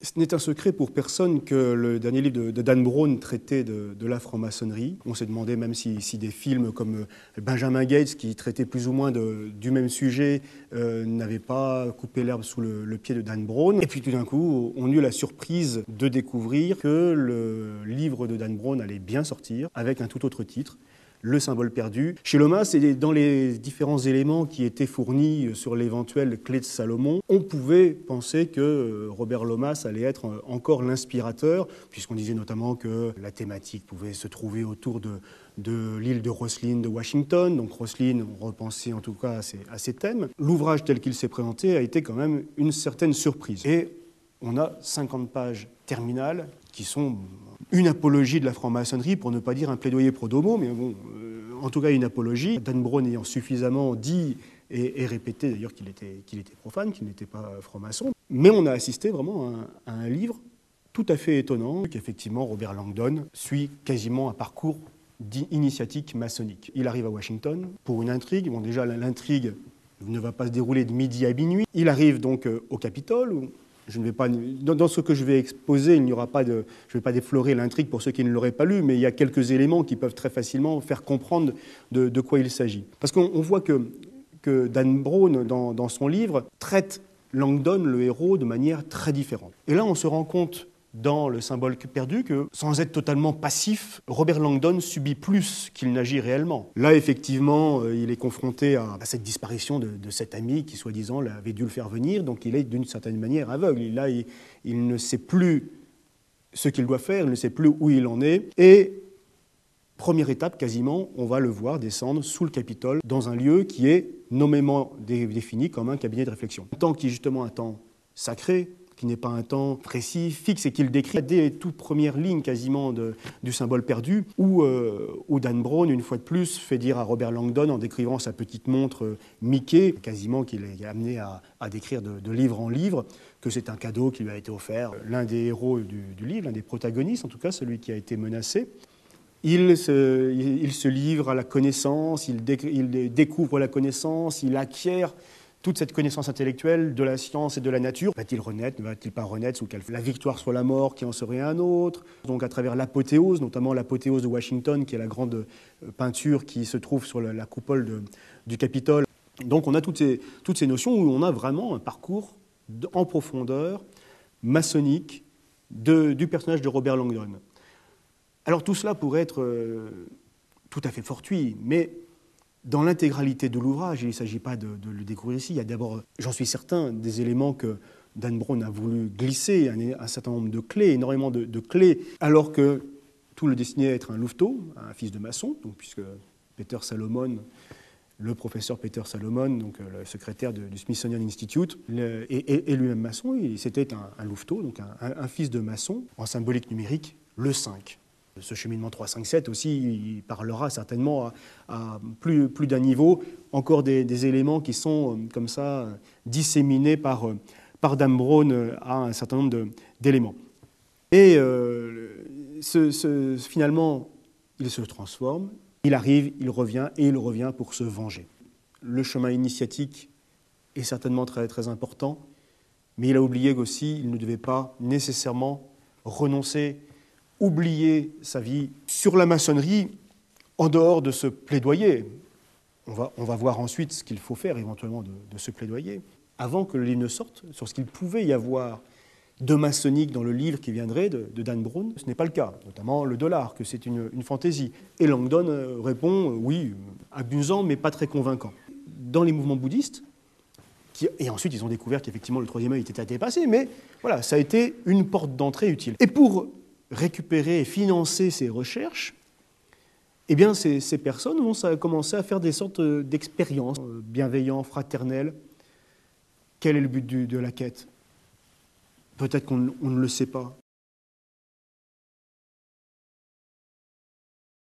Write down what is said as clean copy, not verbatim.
Ce n'est un secret pour personne que le dernier livre de Dan Brown traitait de la franc-maçonnerie. On s'est demandé même si des films comme Benjamin Gates, qui traitait plus ou moins du même sujet, n'avaient pas coupé l'herbe sous le pied de Dan Brown. Et puis tout d'un coup, on eut la surprise de découvrir que le livre de Dan Brown allait bien sortir, avec un tout autre titre, Le symbole perdu. Chez Lomas, et dans les différents éléments qui étaient fournis sur l'éventuelle clé de Salomon, on pouvait penser que Robert Lomas allait être encore l'inspirateur, puisqu'on disait notamment que la thématique pouvait se trouver autour de l'île de Roslyn de Washington. Donc Roslyn, on repensait en tout cas à ces thèmes. L'ouvrage tel qu'il s'est présenté a été quand même une certaine surprise. Et on a 50 pages terminales qui sont une apologie de la franc-maçonnerie, pour ne pas dire un plaidoyer pro domo, mais bon, en tout cas une apologie. Dan Brown ayant suffisamment dit et répété d'ailleurs qu'il était profane, qu'il n'était pas franc-maçon. Mais on a assisté vraiment à un livre tout à fait étonnant, qu'effectivement Robert Langdon suit quasiment un parcours initiatique maçonnique. Il arrive à Washington pour une intrigue. Bon, déjà, l'intrigue ne va pas se dérouler de midi à minuit. Il arrive donc au Capitole, où je ne vais pas, dans ce que je vais exposer, je ne vais pas déflorer l'intrigue pour ceux qui ne l'auraient pas lu, mais il y a quelques éléments qui peuvent très facilement faire comprendre de quoi il s'agit. Parce qu'on voit que Dan Brown, dans son livre, traite Langdon, le héros, de manière très différente. Et là, on se rend compte, dans Le symbole perdu, que sans être totalement passif, Robert Langdon subit plus qu'il n'agit réellement. Là, effectivement, il est confronté à cette disparition de cet ami qui, soi-disant, avait dû le faire venir, donc il est d'une certaine manière aveugle. Là, il ne sait plus ce qu'il doit faire, il ne sait plus où il en est, et première étape, quasiment, on va le voir descendre sous le Capitole, dans un lieu qui est nommément défini comme un cabinet de réflexion. Un temps qui est justement un temps sacré, qui n'est pas un temps précis, fixe, et qu'il décrit dès les toutes premières lignes quasiment du symbole perdu, où Dan Brown, une fois de plus, fait dire à Robert Langdon, en décrivant sa petite montre Mickey, quasiment qu'il est amené à décrire de livre en livre, que c'est un cadeau qui lui a été offert, l'un des héros du livre, l'un des protagonistes, en tout cas celui qui a été menacé. Il se livre à la connaissance, il découvre la connaissance, il acquiert toute cette connaissance intellectuelle de la science et de la nature. Va-t-il renaître, ne va-t-il pas renaître sous la victoire soit la mort, qui en serait un autre? Donc à travers l'apothéose, notamment l'apothéose de Washington, qui est la grande peinture qui se trouve sur la coupole du Capitole. Donc on a toutes ces notions où on a vraiment un parcours en profondeur, maçonnique, du personnage de Robert Langdon. Alors tout cela pourrait être tout à fait fortuit, mais dans l'intégralité de l'ouvrage, il ne s'agit pas de le découvrir ici. Il y a d'abord, j'en suis certain, des éléments que Dan Brown a voulu glisser, un certain nombre de clés, énormément de clés, alors que tout le destinait à être un louveteau, un fils de maçon, donc, puisque Peter Salomon, le professeur Peter Salomon, donc le secrétaire du Smithsonian Institute, est lui-même maçon. C'était un louveteau, donc un fils de maçon, en symbolique numérique, le 5. Ce cheminement 3-5-7 aussi, il parlera certainement à plus d'un niveau, encore des éléments qui sont comme ça disséminés par Dan Brown à un certain nombre d'éléments. Et finalement, il se transforme, il arrive, il revient, et il revient pour se venger. Le chemin initiatique est certainement très, très important, mais il a oublié qu'aussi, il ne devait pas nécessairement renoncer, oublier sa vie sur la maçonnerie en dehors de ce plaidoyer. On va voir ensuite ce qu'il faut faire éventuellement de ce plaidoyer. Avant que le livre ne sorte, sur ce qu'il pouvait y avoir de maçonnique dans le livre qui viendrait de Dan Brown, ce n'est pas le cas, notamment le dollar, que c'est une fantaisie. Et Langdon répond, oui, amusant, mais pas très convaincant. Dans les mouvements bouddhistes, et ensuite ils ont découvert qu'effectivement le troisième œil était dépassé, mais voilà, ça a été une porte d'entrée utile. Et pour récupérer et financer ces recherches, eh bien ces personnes vont commencer à faire des sortes d'expériences bienveillantes, fraternelles. Quel est le but de la quête? Peut-être qu'on ne le sait pas.